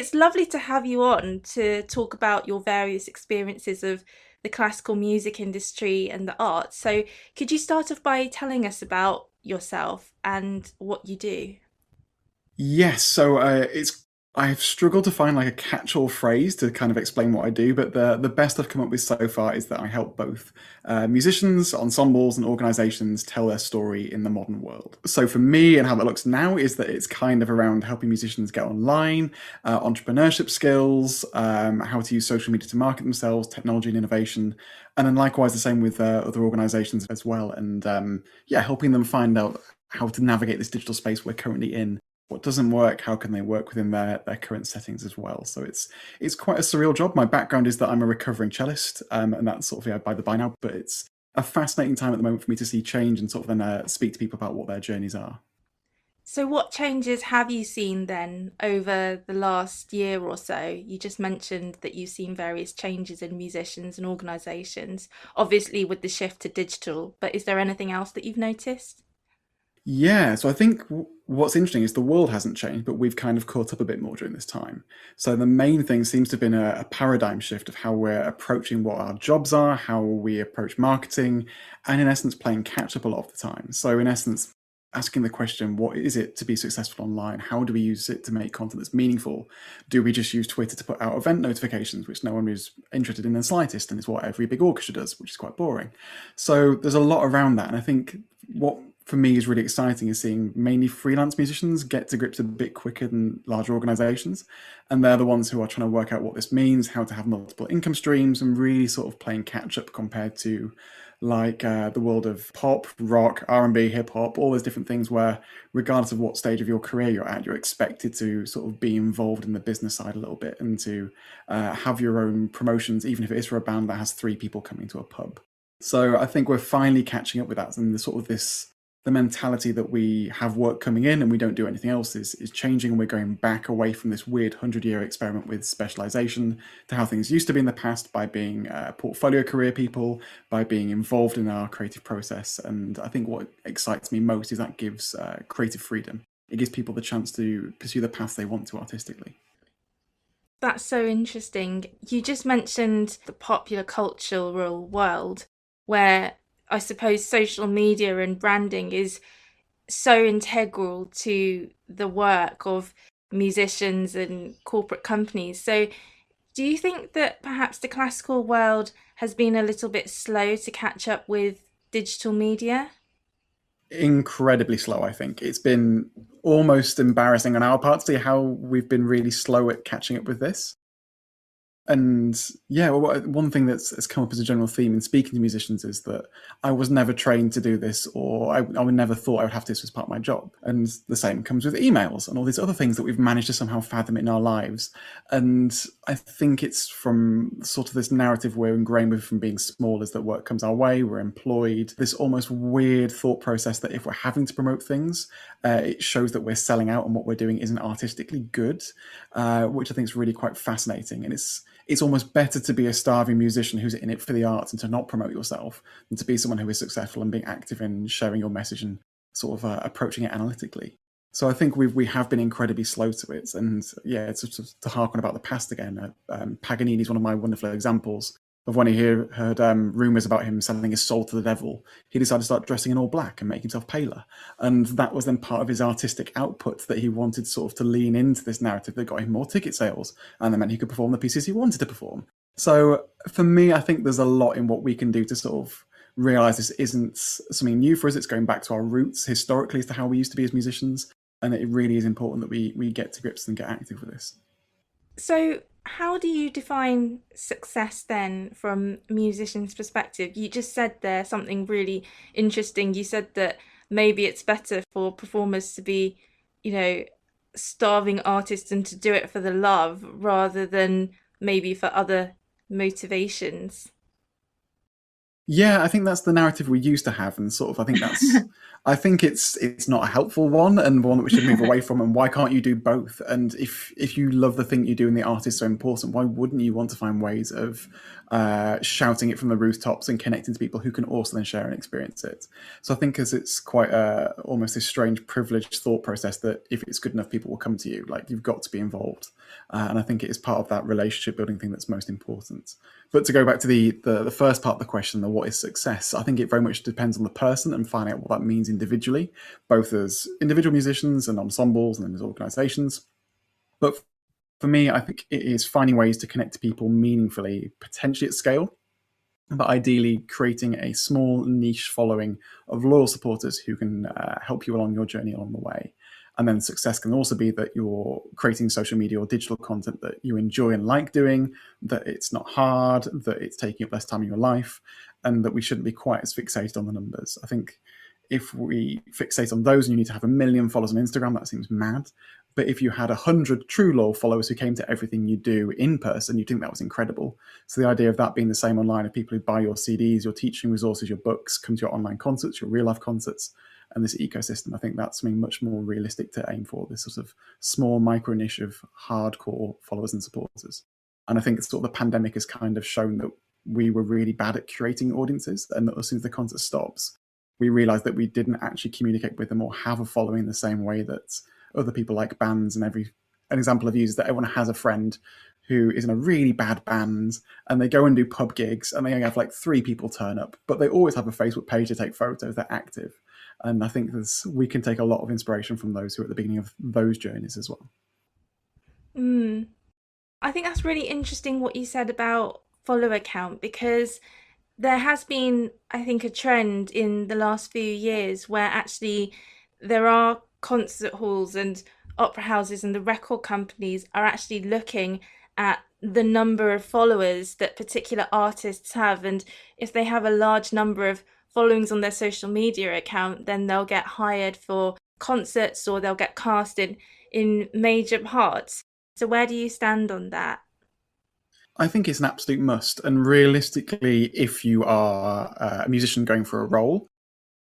it's lovely to have you on to talk about your various experiences of the classical music industry and the arts. So, could you start off by telling us about yourself and what you do? Yes, it's I've struggled to find like a catch-all phrase to kind of explain what I do, but the best I've come up with so far is that I help both musicians, ensembles, and organizations tell their story in the modern world. So for me, and how that looks now, is that it's kind of around helping musicians get online, entrepreneurship skills, how to use social media to market themselves, technology and innovation, and then likewise the same with other organizations as well. And yeah, helping them find out how to navigate this digital space we're currently in, what doesn't work, how can they work within their current settings as well. So it's quite a surreal job. My background is that I'm a recovering cellist, and that's sort of by the by now, but it's a fascinating time at the moment for me to see change and sort of then speak to people about what their journeys are. So, what changes have you seen then over the last year or so? You just mentioned that you've seen various changes in musicians and organisations, obviously with the shift to digital, but is there anything else that you've noticed? Yeah, so I think what's interesting is the world hasn't changed, but we've kind of caught up a bit more during this time. So the main thing seems to have been a paradigm shift of how we're approaching what our jobs are, how we approach marketing, and in essence, playing catch up a lot of the time. So in essence, asking the question, what is it to be successful online? How do we use it to make content that's meaningful? Do we just use Twitter to put out event notifications, which no one is interested in the slightest, and is what every big orchestra does, which is quite boring. So there's a lot around that, and I think what for me is really exciting is seeing mainly freelance musicians get to grips a bit quicker than larger organizations. And they're the ones who are trying to work out what this means, how to have multiple income streams, and really sort of playing catch up compared to like the world of pop, rock, R&B, hip hop, all those different things where regardless of what stage of your career you're at, you're expected to sort of be involved in the business side a little bit and to have your own promotions, even if it is for a band that has three people coming to a pub. So I think we're finally catching up with that, and the sort of this the mentality that we have work coming in and we don't do anything else is changing, and we're going back away from this weird 100-year experiment with specialization to how things used to be in the past, by being portfolio career people, by being involved in our creative process. And I think what excites me most is that gives creative freedom. It gives people the chance to pursue the path they want to artistically. That's so interesting. You just mentioned the popular cultural world where I suppose social media and branding is so integral to the work of musicians and corporate companies. So, do you think that perhaps the classical world has been a little bit slow to catch up with digital media? Incredibly slow, I think. It's been almost embarrassing on our part to see how we've been really slow at catching up with this. And yeah, well, one thing has come up as a general theme in speaking to musicians is that I was never trained to do this, or I would never thought I would have this as part of my job. And the same comes with emails and all these other things that we've managed to somehow fathom in our lives. And I think it's from sort of this narrative we're ingrained with from being small, is that work comes our way, we're employed. This almost weird thought process that if we're having to promote things, it shows that we're selling out and what we're doing isn't artistically good, which I think is really quite fascinating. And it's almost better to be a starving musician who's in it for the arts and to not promote yourself than to be someone who is successful and being active in sharing your message and sort of approaching it analytically. So I think we have been incredibly slow to it. And yeah, it's just to harken about the past again. Paganini is one of my wonderful examples of when he heard rumors about him selling his soul to the devil. He decided to start dressing in all black and make himself paler. And that was then part of his artistic output, that he wanted sort of to lean into this narrative that got him more ticket sales, and that meant he could perform the pieces he wanted to perform. So for me, I think there's a lot in what we can do to sort of realize this isn't something new for us. It's going back to our roots historically as to how we used to be as musicians. And it really is important that we get to grips and get active with this. So, how do you define success then from a musician's perspective? You just said there something really interesting. You said that maybe it's better for performers to be, you know, starving artists and to do it for the love rather than maybe for other motivations. Yeah, I think that's the narrative we used to have, and sort of I think it's not a helpful one, and one that we should move away from. And why can't you do both? And if you love the thing you do and the art is so important, why wouldn't you want to find ways of shouting it from the rooftops and connecting to people who can also then share and experience it? So I think as it's quite almost this strange privileged thought process that if it's good enough, people will come to you. Like you've got to be involved, and I think it is part of that relationship building thing that's most important. But to go back to the first part of the question, the what is success, I think it very much depends on the person and finding out what that means individually, both as individual musicians and ensembles and as organisations. But for me, I think it is finding ways to connect to people meaningfully, potentially at scale, but ideally creating a small niche following of loyal supporters who can help you along your journey along the way. And then success can also be that you're creating social media or digital content that you enjoy and like doing, that it's not hard, that it's taking up less time in your life, and that we shouldn't be quite as fixated on the numbers. I think if we fixate on those and you need to have 1 million followers on Instagram, that seems mad. But if you had 100 true loyal followers who came to everything you do in person, you'd think that was incredible. So the idea of that being the same online, of people who buy your CDs, your teaching resources, your books, come to your online concerts, your real life concerts, and this ecosystem, I think that's something much more realistic to aim for, this sort of small micro niche of hardcore followers and supporters. And I think sort of the pandemic has kind of shown that we were really bad at curating audiences, and that as soon as the concert stops, we realized that we didn't actually communicate with them or have a following the same way that other people like bands. And an example I've used is that everyone has a friend who is in a really bad band and they go and do pub gigs and they only have like 3 people turn up, but they always have a Facebook page to take photos. They're active. And I think we can take a lot of inspiration from those who are at the beginning of those journeys as well. Mm. I think that's really interesting what you said about follower count, because there has been, I think, a trend in the last few years where actually there are concert halls and opera houses and the record companies are actually looking at the number of followers that particular artists have. And if they have a large number of followings on their social media account, then they'll get hired for concerts or they'll get cast in major parts. So where do you stand on that? I think it's an absolute must. And realistically, if you are a musician going for a role,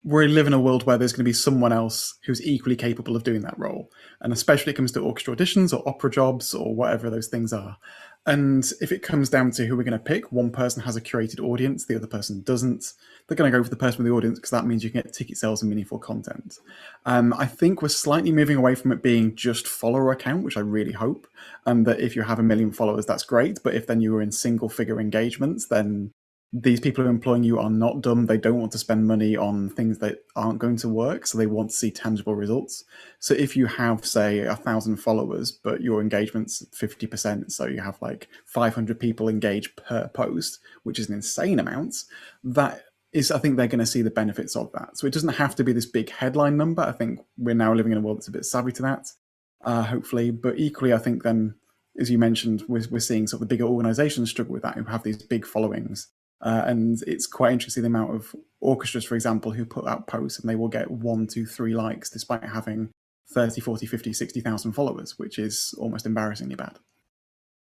we live in a world where there's going to be someone else who's equally capable of doing that role. And especially when it comes to orchestra auditions or opera jobs or whatever those things are. And if it comes down to who we're going to pick, one person has a curated audience, the other person doesn't. They're going to go for the person with the audience because that means you can get ticket sales and meaningful content. I think we're slightly moving away from it being just follower account, which I really hope. And that if you have 1 million followers, that's great. But if then you were in single figure engagements, then these people who are employing you are not dumb. They don't want to spend money on things that aren't going to work. So they want to see tangible results. So if you have, say, 1,000 followers, but your engagement's 50%, so you have like 500 people engage per post, which is an insane amount, that is, I think they're going to see the benefits of that. So it doesn't have to be this big headline number. I think we're now living in a world that's a bit savvy to that, hopefully. But equally, I think then, as you mentioned, we're seeing sort of the bigger organizations struggle with that, who have these big followings. And it's quite interesting the amount of orchestras, for example, who put out posts and they will get 1, 2, 3 likes despite having 30, 40, 50, 60,000 followers, which is almost embarrassingly bad.